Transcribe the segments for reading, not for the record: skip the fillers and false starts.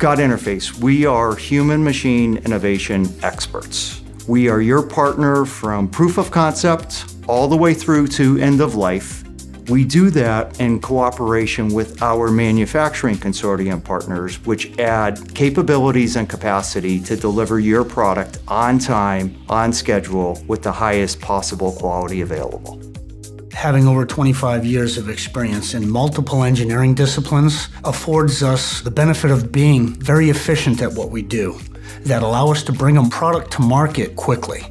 Gut Interface, we are human-machine innovation experts. We are your partner from proof of concept all the way through to end of life. We do that in cooperation with our manufacturing consortium partners, which add capabilities and capacity to deliver your product on time, on schedule, with the highest possible quality available. Having over 25 years of experience in multiple engineering disciplines affords us the benefit of being very efficient at what we do that allow us to bring a product to market quickly.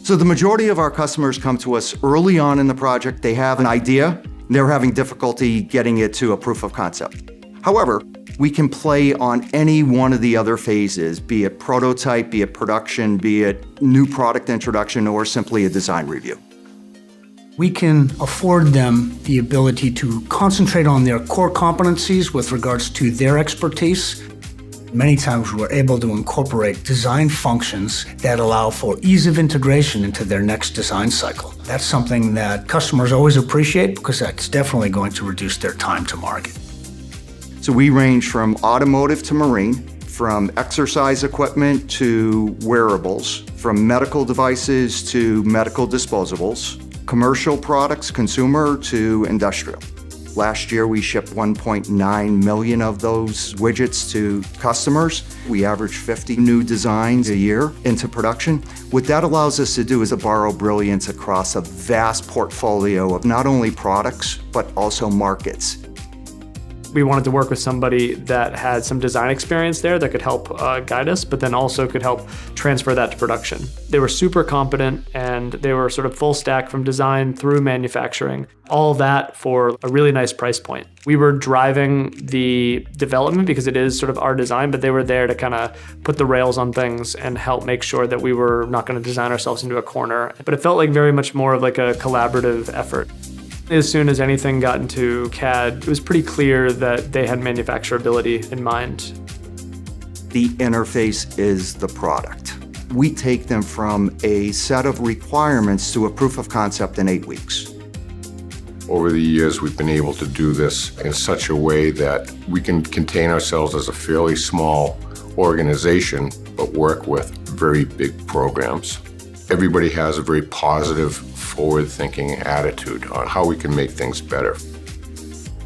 So the majority of our customers come to us early on in the project. They have an idea, they're having difficulty getting it to a proof of concept. However, we can play on any one of the other phases, be it prototype, be it production, be it new product introduction, or simply a design review. We can afford them the ability to concentrate on their core competencies with regards to their expertise. Many times we're able to incorporate design functions that allow for ease of integration into their next design cycle. That's something that customers always appreciate because that's definitely going to reduce their time to market. So we range from automotive to marine, from exercise equipment to wearables, from medical devices to medical disposables, commercial products, consumer to industrial. Last year, we shipped 1.9 million of those widgets to customers. We average 50 new designs a year into production. What that allows us to do is to borrow brilliance across a vast portfolio of not only products, but also markets. We wanted to work with somebody that had some design experience there that could help guide us, but then also could help transfer that to production. They were super competent and they were sort of full stack from design through manufacturing, all that for a really nice price point. We were driving the development because it is sort of our design, but they were there to kind of put the rails on things and help make sure that we were not going to design ourselves into a corner. But it felt like very much more of like a collaborative effort. As soon as anything got into CAD, it was pretty clear that they had manufacturability in mind. The interface is the product. We take them from a set of requirements to a proof of concept in 8 weeks. Over the years, we've been able to do this in such a way that we can contain ourselves as a fairly small organization, but work with very big programs. Everybody has a very positive, forward-thinking attitude on how we can make things better.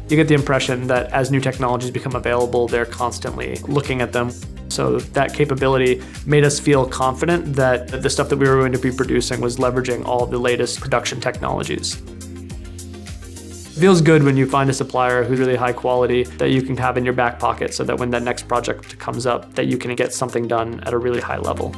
You get the impression that as new technologies become available, they're constantly looking at them. So that capability made us feel confident that the stuff that we were going to be producing was leveraging all the latest production technologies. It feels good when you find a supplier who's really high quality that you can have in your back pocket so that when that next project comes up, that you can get something done at a really high level.